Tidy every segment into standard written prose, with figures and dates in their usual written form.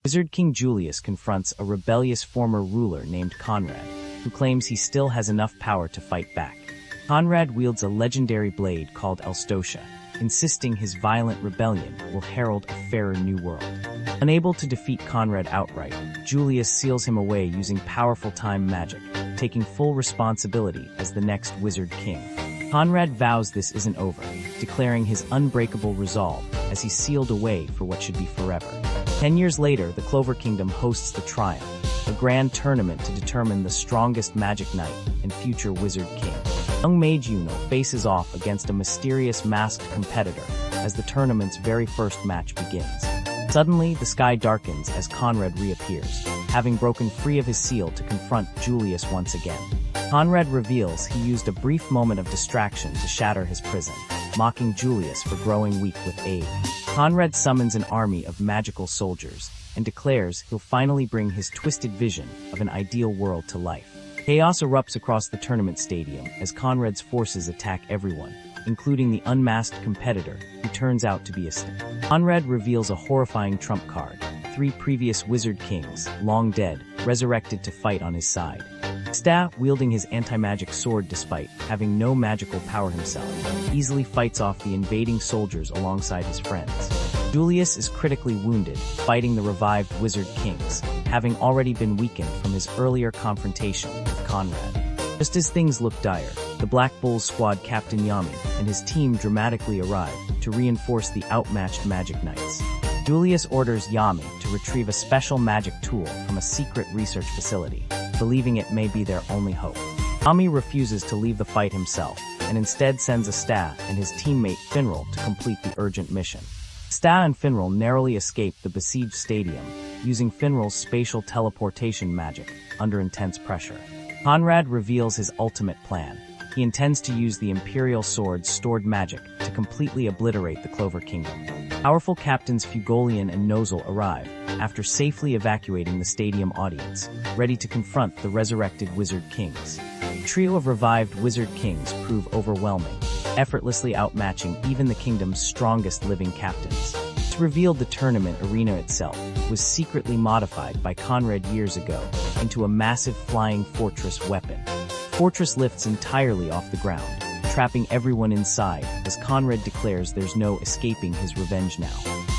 Wizard King Julius confronts a rebellious former ruler named Conrad, who claims he still has enough power to fight back. Conrad wields a legendary blade called Elstotia, insisting his violent rebellion will herald a fairer new world. Unable to defeat Conrad outright, Julius seals him away using powerful time magic, taking full responsibility as the next Wizard King. Conrad vows this isn't over, declaring his unbreakable resolve as he's sealed away for what should be forever. 10 years later, the Clover Kingdom hosts the Triumph, a grand tournament to determine the strongest Magic Knight and future Wizard King. Young Mage Yuno faces off against a mysterious masked competitor as the tournament's very first match begins. Suddenly, the sky darkens as Conrad reappears, having broken free of his seal to confront Julius once again. Conrad reveals he used a brief moment of distraction to shatter his prison, mocking Julius for growing weak with age. Conrad summons an army of magical soldiers and declares he'll finally bring his twisted vision of an ideal world to life. Chaos erupts across the tournament stadium as Conrad's forces attack everyone, including the unmasked competitor, who turns out to be a Sta. Conrad reveals a horrifying trump card: 3 previous Wizard Kings, long dead, resurrected to fight on his side. Sta, wielding his anti-magic sword despite having no magical power himself, easily fights off the invading soldiers alongside his friends. Julius is critically wounded, fighting the revived Wizard Kings, having already been weakened from his earlier confrontation with Conrad. Just as things look dire, the Black Bulls squad captain Yami and his team dramatically arrive to reinforce the outmatched Magic Knights. Julius orders Yami to retrieve a special magic tool from a secret research facility, believing it may be their only hope. Yami refuses to leave the fight himself, and instead sends a Sta and his teammate Finral to complete the urgent mission. Sta and Finral narrowly escape the besieged stadium, using Finral's spatial teleportation magic under intense pressure. Conrad reveals his ultimate plan. He intends to use the Imperial Sword's stored magic to completely obliterate the Clover Kingdom. Powerful captains Fugolian and Nozel arrive, after safely evacuating the stadium audience, ready to confront the resurrected Wizard Kings. The trio of revived Wizard Kings prove overwhelming, effortlessly outmatching even the kingdom's strongest living captains. It's revealed the tournament arena itself was secretly modified by Conrad years ago into a massive flying fortress weapon. The fortress lifts entirely off the ground, trapping everyone inside as Conrad declares there's no escaping his revenge now.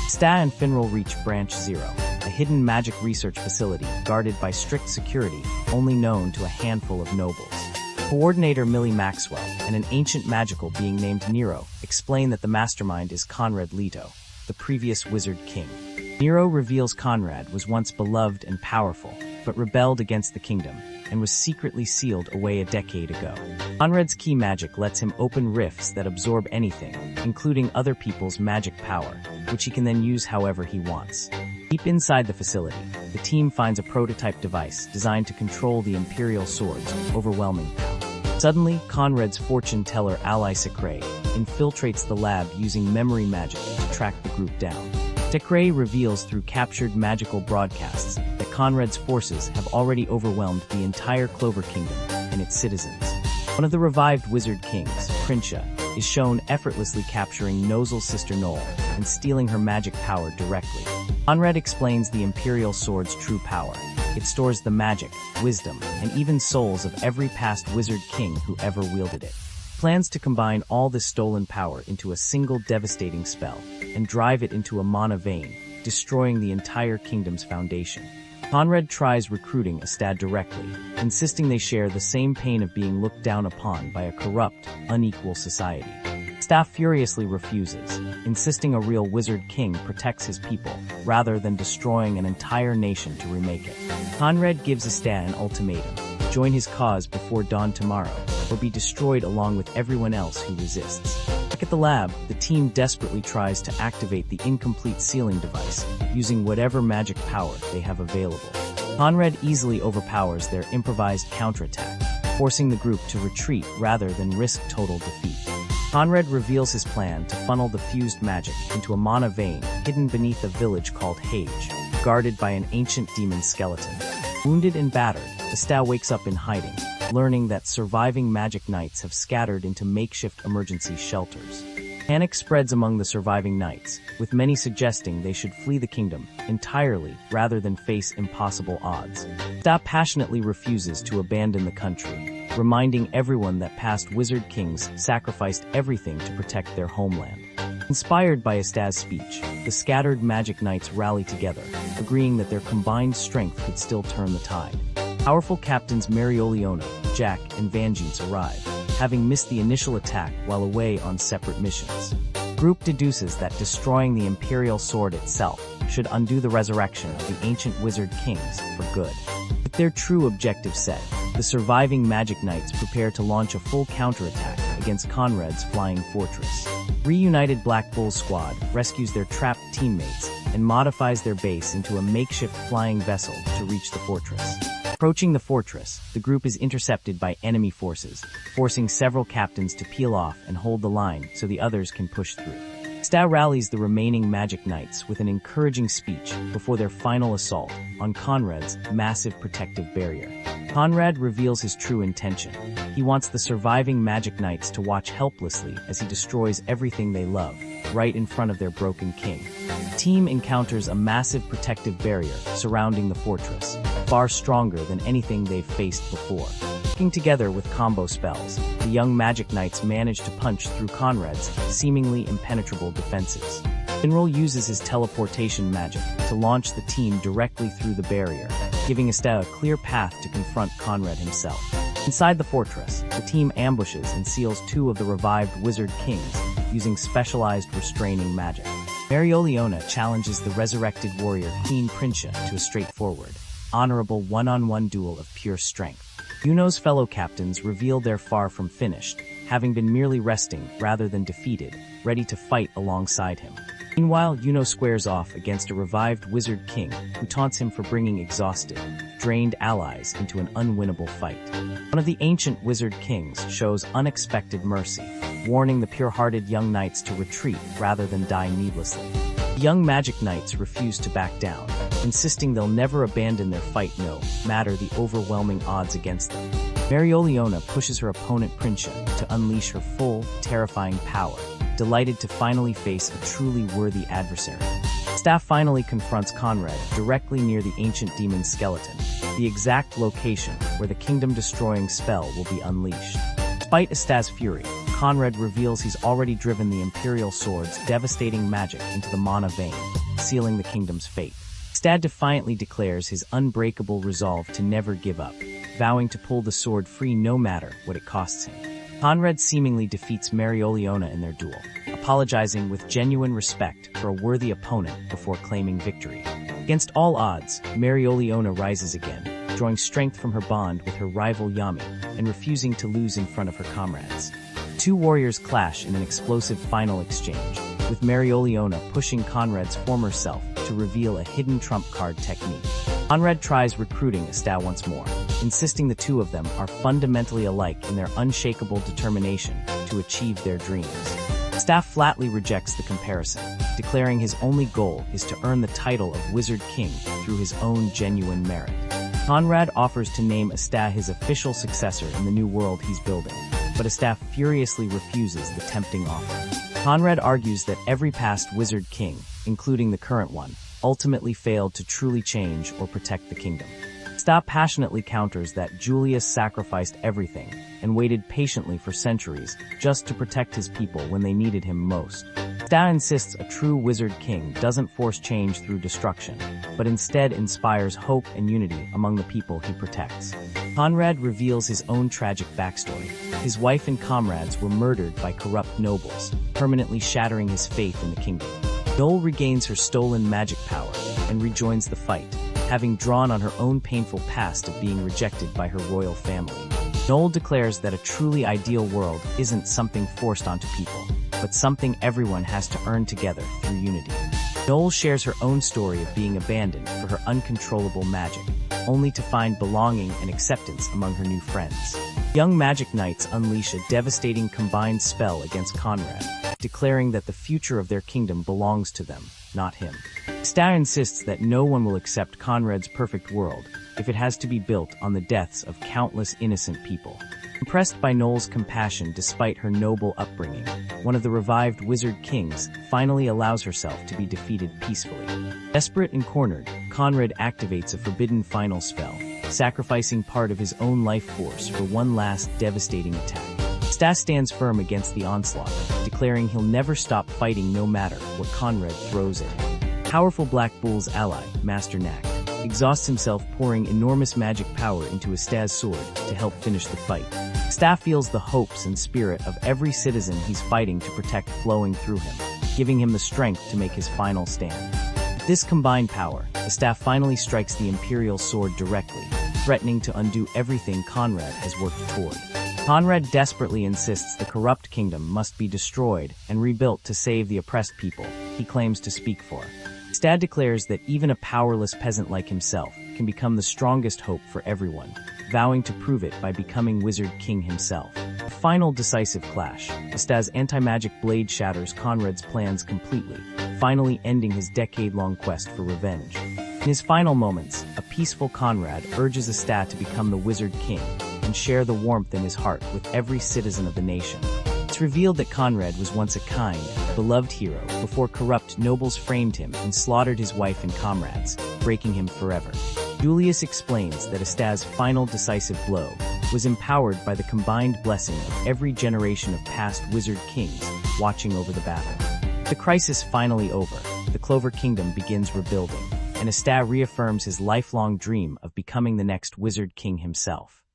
Sta and Finral reach Branch Zero, a hidden magic research facility guarded by strict security only known to a handful of nobles. Coordinator Millie Maxwell and an ancient magical being named Nero explain that the mastermind is Conrad Leto, the previous Wizard King. Nero reveals Conrad was once beloved and powerful, but rebelled against the kingdom and was secretly sealed away a decade ago. Conrad's key magic lets him open rifts that absorb anything, including other people's magic power, which he can then use however he wants. Deep inside the facility, the team finds a prototype device designed to control the Imperial Sword's overwhelming power. Suddenly, Conrad's fortune teller ally Secre infiltrates the lab using memory magic to track the group down. Secre reveals through captured magical broadcasts that Conrad's forces have already overwhelmed the entire Clover Kingdom and its citizens. One of the revived Wizard Kings, Princia, is shown effortlessly capturing Nozel's sister Noel and stealing her magic power directly. Conrad explains the Imperial Sword's true power. It stores the magic, wisdom, and even souls of every past Wizard King who ever wielded it. Plans to combine all this stolen power into a single devastating spell and drive it into a mana vein, destroying the entire kingdom's foundation. Conrad tries recruiting Astad directly, insisting they share the same pain of being looked down upon by a corrupt, unequal society. Staff furiously refuses, insisting a real Wizard King protects his people, rather than destroying an entire nation to remake it. Conrad gives Astad an ultimatum: join his cause before dawn tomorrow, or be destroyed along with everyone else who resists. Back at the lab, the team desperately tries to activate the incomplete sealing device, using whatever magic power they have available. Conrad easily overpowers their improvised counterattack, forcing the group to retreat rather than risk total defeat. Conrad reveals his plan to funnel the fused magic into a mana vein hidden beneath a village called Hage, guarded by an ancient demon skeleton. Wounded and battered, Astad wakes up in hiding, learning that surviving Magic Knights have scattered into makeshift emergency shelters. Panic spreads among the surviving knights, with many suggesting they should flee the kingdom entirely rather than face impossible odds. Sta passionately refuses to abandon the country, reminding everyone that past wizard kings sacrificed everything to protect their homeland. Inspired by Sta's speech, the scattered magic knights rally together, agreeing that their combined strength could still turn the tide. Powerful captains Marioliona, Jack, and Vangeance arrive, having missed the initial attack while away on separate missions. Group deduces that destroying the Imperial Sword itself should undo the resurrection of the ancient wizard kings for good. With their true objective set, the surviving magic knights prepare to launch a full counterattack against Conrad's flying fortress. Reunited Black Bull squad rescues their trapped teammates and modifies their base into a makeshift flying vessel to reach the fortress. Approaching the fortress, the group is intercepted by enemy forces, forcing several captains to peel off and hold the line so the others can push through. Sta rallies the remaining magic knights with an encouraging speech before their final assault on Conrad's massive protective barrier. Conrad reveals his true intention. He wants the surviving magic knights to watch helplessly as he destroys everything they love, right in front of their broken king. The team encounters a massive protective barrier surrounding the fortress, far stronger than anything they've faced before. Working together with combo spells, the young magic knights manage to punch through Conrad's seemingly impenetrable defenses. Finral uses his teleportation magic to launch the team directly through the barrier, giving Sta a clear path to confront Conrad himself. Inside the fortress, the team ambushes and seals two of the revived wizard kings using specialized restraining magic. Marioliona challenges the resurrected warrior Queen Princia to a straightforward, honorable one-on-one duel of pure strength. Yuno's fellow captains reveal they're far from finished, having been merely resting rather than defeated, ready to fight alongside him. Meanwhile, Yuno squares off against a revived wizard king who taunts him for bringing exhausted, drained allies into an unwinnable fight. One of the ancient wizard kings shows unexpected mercy, warning the pure-hearted young knights to retreat rather than die needlessly. The young magic knights refuse to back down, insisting they'll never abandon their fight no matter the overwhelming odds against them. Marioliona pushes her opponent Princia to unleash her full, terrifying power, delighted to finally face a truly worthy adversary. Sta finally confronts Conrad directly near the ancient demon's skeleton, the exact location where the kingdom-destroying spell will be unleashed. Despite Sta's fury, Conrad reveals he's already driven the Imperial Sword's devastating magic into the mana vein, sealing the kingdom's fate. Sta defiantly declares his unbreakable resolve to never give up, vowing to pull the sword free no matter what it costs him. Conrad seemingly defeats Marioliona in their duel, apologizing with genuine respect for a worthy opponent before claiming victory. Against all odds, Marioliona rises again, drawing strength from her bond with her rival Yami and refusing to lose in front of her comrades. Two warriors clash in an explosive final exchange, with Marioliona pushing Conrad's former self to reveal a hidden trump card technique. Conrad tries recruiting Sta once more, insisting the two of them are fundamentally alike in their unshakable determination to achieve their dreams. Sta flatly rejects the comparison, declaring his only goal is to earn the title of Wizard King through his own genuine merit. Conrad offers to name Sta his official successor in the new world he's building, but Sta furiously refuses the tempting offer. Conrad argues that every past Wizard King, including the current one, ultimately failed to truly change or protect the kingdom. Sta passionately counters that Julius sacrificed everything and waited patiently for centuries just to protect his people when they needed him most. Sta insists a true Wizard King doesn't force change through destruction, but instead inspires hope and unity among the people he protects. Conrad reveals his own tragic backstory. His wife and comrades were murdered by corrupt nobles, permanently shattering his faith in the kingdom. Noel regains her stolen magic power and rejoins the fight, having drawn on her own painful past of being rejected by her royal family. Noel declares that a truly ideal world isn't something forced onto people, but something everyone has to earn together through unity. Noel shares her own story of being abandoned for her uncontrollable magic, only to find belonging and acceptance among her new friends. Young magic knights unleash a devastating combined spell against Conrad, declaring that the future of their kingdom belongs to them, not him. Sta insists that no one will accept Conrad's perfect world if it has to be built on the deaths of countless innocent people. Impressed by Noel's compassion despite her noble upbringing, one of the revived wizard kings finally allows herself to be defeated peacefully. Desperate and cornered, Conrad activates a forbidden final spell, sacrificing part of his own life force for one last devastating attack. Stas stands firm against the onslaught, declaring he'll never stop fighting no matter what Conrad throws at him. Powerful Black Bull's ally, Master Knack, exhausts himself pouring enormous magic power into Stas' sword to help finish the fight. Stas feels the hopes and spirit of every citizen he's fighting to protect flowing through him, giving him the strength to make his final stand. With this combined power, Stas finally strikes the Imperial sword directly, threatening to undo everything Conrad has worked toward. Conrad desperately insists the corrupt kingdom must be destroyed and rebuilt to save the oppressed people he claims to speak for. Stas declares that even a powerless peasant like himself can become the strongest hope for everyone, vowing to prove it by becoming Wizard King himself. A final decisive clash, Stas' anti-magic blade shatters Conrad's plans completely, finally ending his decade-long quest for revenge. In his final moments, a peaceful Conrad urges Stas to become the Wizard King and share the warmth in his heart with every citizen of the nation. It's revealed that Conrad was once a kind, beloved hero before corrupt nobles framed him and slaughtered his wife and comrades, breaking him forever. Julius explains that Stas' final decisive blow was empowered by the combined blessing of every generation of past Wizard Kings watching over the battle. The crisis finally over, the Clover Kingdom begins rebuilding, and Stas reaffirms his lifelong dream of becoming the next Wizard King himself.